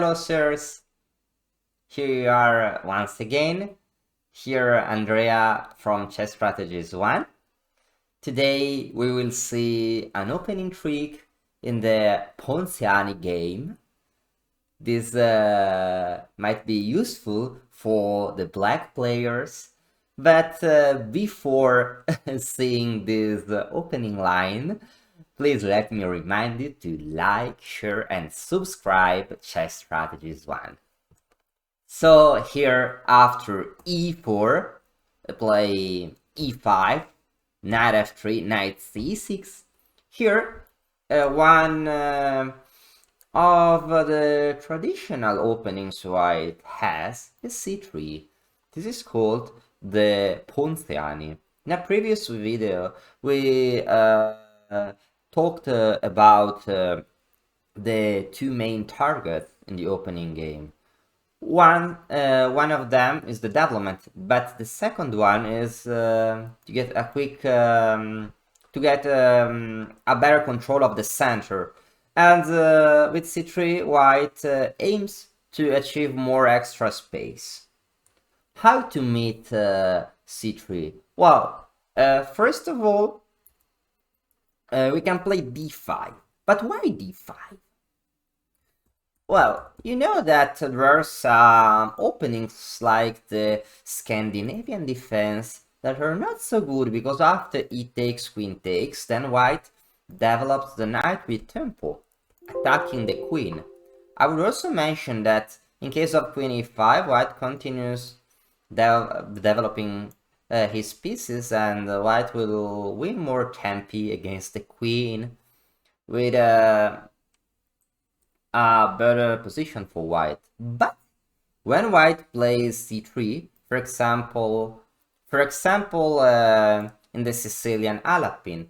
Hello sirs, here you are once again. Here Andrea from Chess Strategies 1. Today we will see an opening trick in the Ponziani game. This might be useful for the black players, but before seeing this opening line, please let me remind you to like, share and subscribe Chess Strategies 1. So here after e4, play e5, knight f3, knight c6. Here one of the traditional openings white has is c3. This is called the Ponziani. In a previous video we talked about the two main targets in the opening game. One of them is the development, but the second one is to get a quick a better control of the center. And with c3, white aims to achieve more extra space. How to meet c3? Well, first of all, we can play d5. But why d5? Well, you know that there are some openings like the Scandinavian defense that are not so good, because after e takes, queen takes, then white develops the knight with tempo, attacking the queen. I would also mention that in case of queen e5, white continues developing his pieces, and white will win more tempi against the queen with a better position for white. But when white plays c3, for example, in the Sicilian Alapin,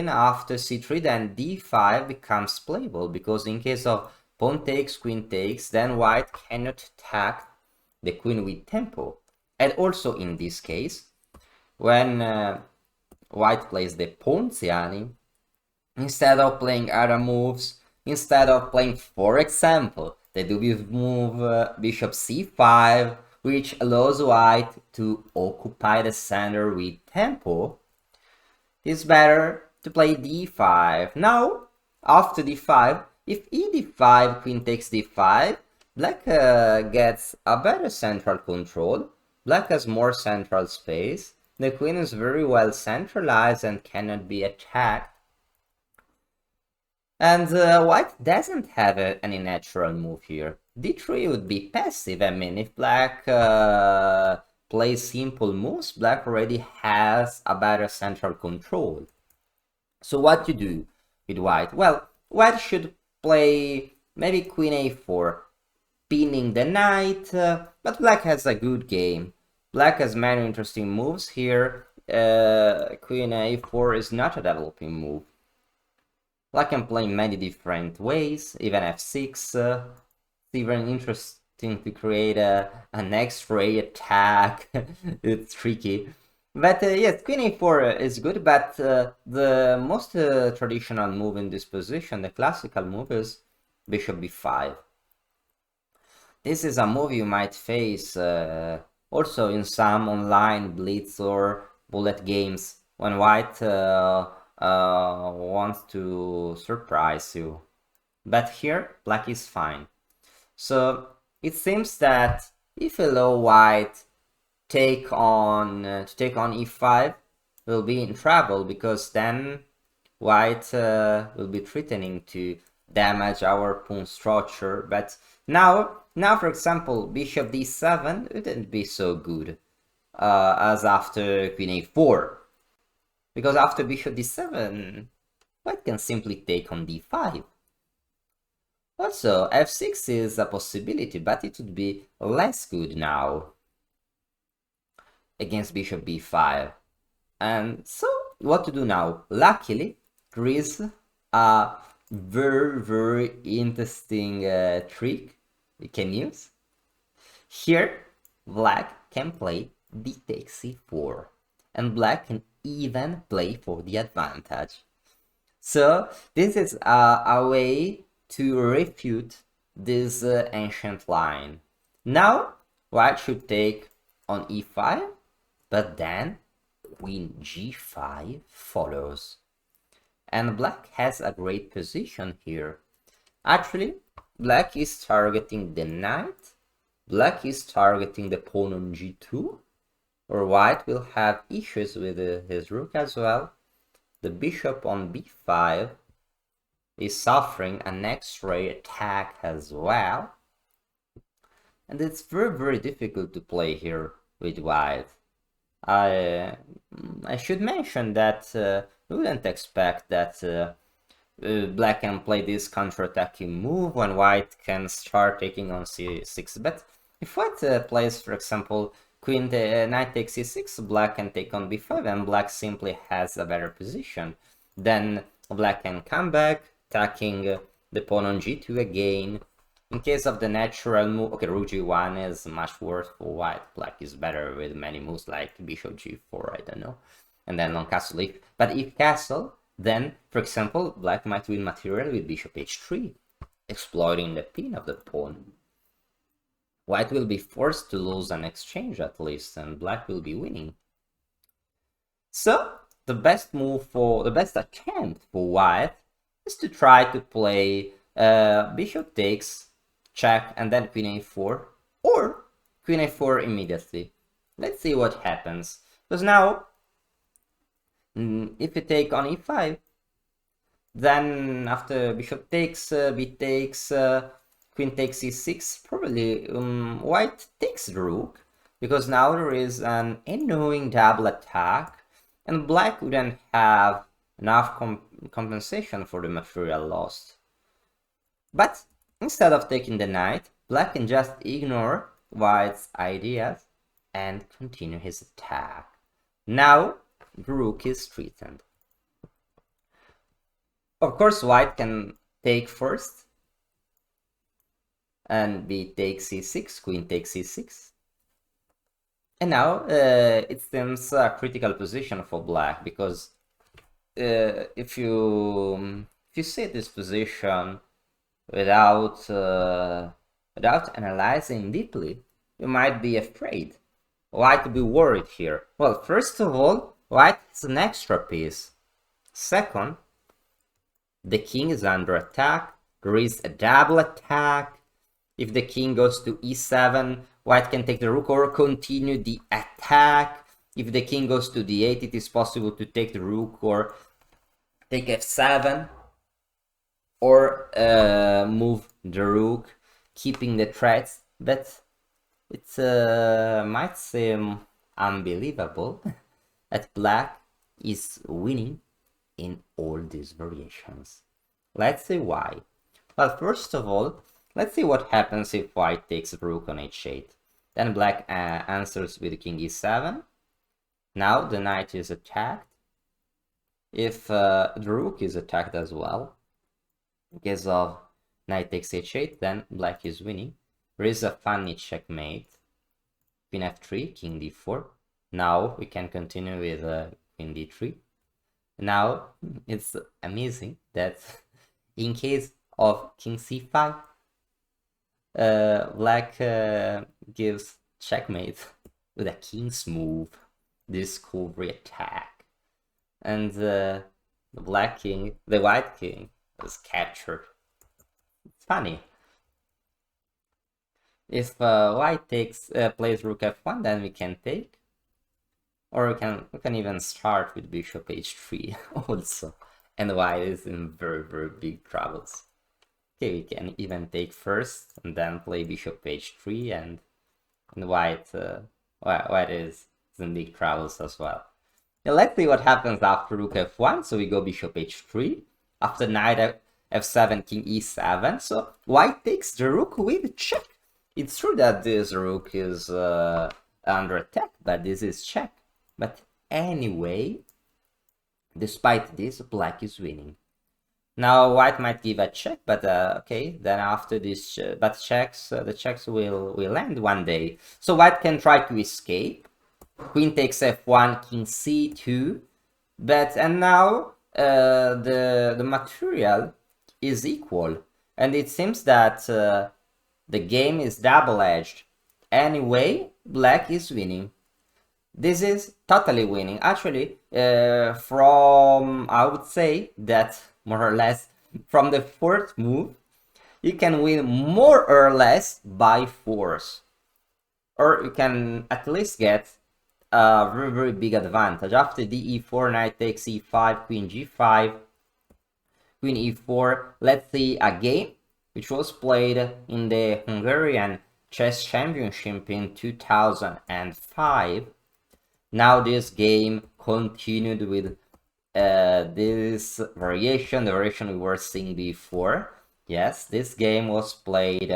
after c3, then d5 becomes playable, because in case of pawn takes, queen takes, then white cannot attack the queen with tempo. And also in this case, when white plays the Ponziani, instead of playing other moves, instead of playing, for example, the dubious move bishop c5, which allows white to occupy the center with tempo, it's better to play d5. Now, after d5, if e d5, queen takes d5, black gets a better central control. Black has more central space. The queen is very well centralized and cannot be attacked. And white doesn't have any natural move here. d3 would be passive. I mean, if black plays simple moves, black already has a better central control. So what to do with white? Well, white should play maybe queen a4, pinning the knight, but black has a good game. Black has many interesting moves here. Queen a4 is not a developing move. Black can play in many different ways, even f6. It's even interesting to create an X-ray attack. It's tricky. But yes, queen a4 is good, but the most traditional move in this position, the classical move, is bishop b5. This is a move you might face also in some online blitz or bullet games, when white wants to surprise you. But here, black is fine. So it seems that if you allow white to take on e5, will be in trouble, because then white will be threatening to damage our pawn structure. But now for example, bishop d7 wouldn't be so good as after queen a4, because after bishop d7, white can simply take on d5. Also, f6 is a possibility, but it would be less good now against bishop b5. And so, what to do now? Luckily, there is a very interesting trick you can use. Here, black can play d takes c4, and black can even play for the advantage. So this is a way to refute this ancient line. Now white should take on e5, but then queen g5 follows. And black has a great position here. Actually, black is targeting the knight, black is targeting the pawn on g2, or white will have issues with his rook as well. The bishop on b5 is suffering an X-ray attack as well. And it's very difficult to play here with white. I should mention that we wouldn't expect that black can play this counter-attacking move when white can start taking on c6. But if white plays, for example, knight takes c6, black can take on b5, and black simply has a better position. Then black can come back, attacking the pawn on g2 again. In case of the natural move, okay, rook g1 is much worse for white. Black is better with many moves like bishop g4, I don't know. And then on castle if. But if castle, then, for example, black might win material with bishop h3, exploiting the pin of the pawn. White will be forced to lose an exchange at least, and black will be winning. So, the best attempt for white is to try to play bishop takes, check, and then queen a4, or queen a4 immediately. Let's see what happens. Because now, if you take on e5, then after bishop takes, b takes, queen takes e6, probably white takes the rook, because now there is an annoying double attack, and black wouldn't have enough compensation for the material lost. But instead of taking the knight, black can just ignore white's ideas and continue his attack. Now the rook is threatened. Of course, white can take first, and b takes c6, queen takes c6. And now it seems a critical position for black, because if you see this position without analyzing deeply, you might be afraid. Why to be worried here? Well, first of all, white has an extra piece. Second, the king is under attack. There is a double attack. If the king goes to e7, white can take the rook or continue the attack. If the king goes to d8, it is possible to take the rook or take f7, or move the rook, keeping the threats. But it might seem unbelievable that black is winning in all these variations. Let's see why. Well, first of all, let's see what happens if white takes rook on h8. Then black answers with king e7. Now the knight is attacked. If the rook is attacked as well, in case of knight takes h8, then black is winning. There is a funny checkmate. Queen f3, king d4. Now we can continue with queen d3. Now it's amazing that in case of king c5, black gives checkmate with a king's move, discovery attack, and the white king is captured. It's funny. If white plays rook f1, then we can take, or we can even start with bishop h3 also, and white is in very big troubles. Okay, we can even take first and then play bishop h3, and white is in big troubles as well. Now let's see what happens after rook f1. So we go bishop h3. After knight f7, king e7. So white takes the rook with check. It's true that this rook is under attack, but this is check. But anyway, despite this, black is winning. Now white might give a check, but okay, then after this, the checks will end one day. So white can try to escape. Queen takes f1, king c2, and now the material is equal. And it seems that the game is double-edged. Anyway, black is winning. This is totally winning. Actually, from, I would say that more or less from the fourth move, you can win more or less by force. Or you can at least get a very, very big advantage. After de4, knight takes e5, queen g5, queen e4. Let's see a game which was played in the Hungarian Chess Championship in 2005. Now this game continued with this variation, the variation we were seeing before. Yes, this game was played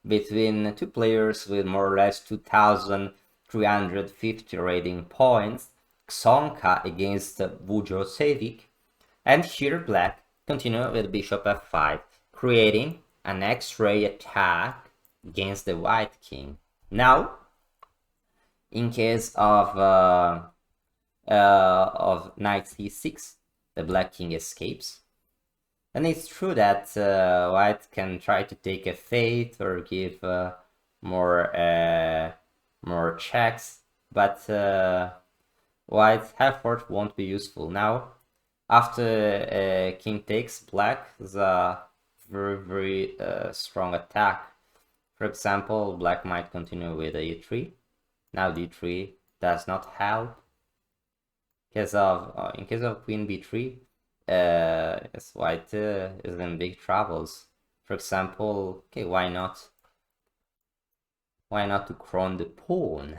between two players with more or less 2,350 rating points, Xonka against Vujocevic, and here black continued with bishop f5, creating an X-ray attack against the white king. Now, in case of knight c6, the black king escapes. And it's true that white can try to take a fate or give more checks, but white's effort won't be useful. Now, after king takes, black is a very, very strong attack. For example, black might continue with e3. Now d3 does not help. In case of queen b3, yes, white is in big troubles. For example, okay, why not to crown the pawn?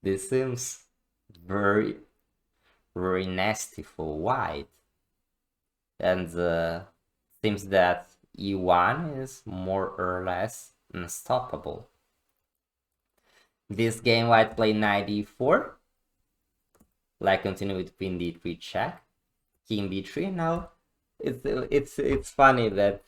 This seems very, very nasty for white, and seems that e1 is more or less unstoppable. This game, white played knight e4. Black continue with queen d3 check, king b3. Now it's funny that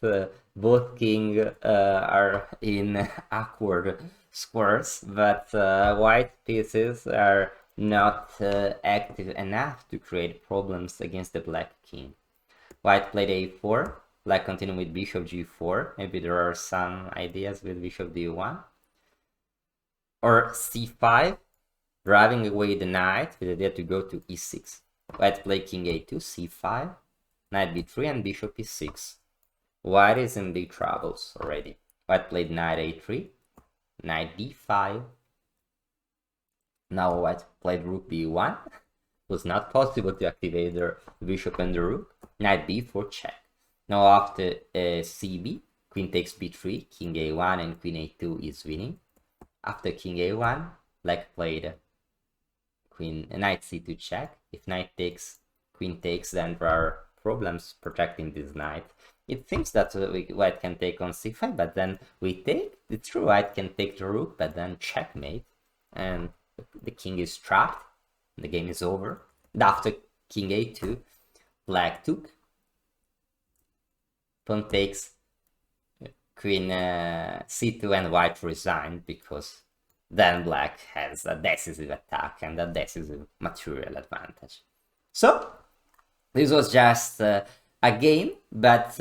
both king are in awkward squares, but white pieces are not active enough to create problems against the black king. White played a4. Black continue with bishop g4. Maybe there are some ideas with bishop d1 or c5. Driving away the knight with the idea to go to e6. White play king a2, c5, knight b3, and bishop e6. White is in big troubles already. White played knight a3, knight d5. Now white played rook b1. It was not possible to activate the bishop and the rook. Knight b4 check. Now after cb, queen takes b3, king a1, and queen a2 is winning. After king a1, black played knight c2 check. If knight takes, queen takes, then there are problems protecting this knight. It seems that white can take on c5, but then we take. It's true, white can take the rook, but then checkmate, and the king is trapped. The game is over. And after king a2, black took. Pawn takes, queen c2, and white resigned because then black has a decisive attack and a decisive material advantage. So this was just a game, but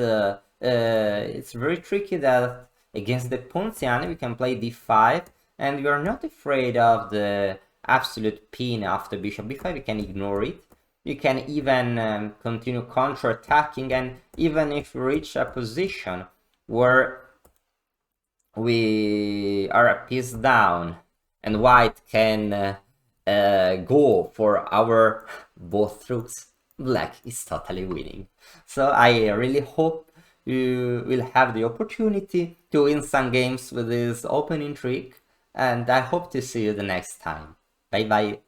it's very tricky that against the Ponziani we can play d5 and you are not afraid of the absolute pin after bishop b5. You can ignore it. You can even continue counter-attacking, and even if we reach a position where we are a piece down and white can go for our both rooks, black is totally winning. So I really hope you will have the opportunity to win some games with this opening trick, and I hope to see you the next time. Bye bye.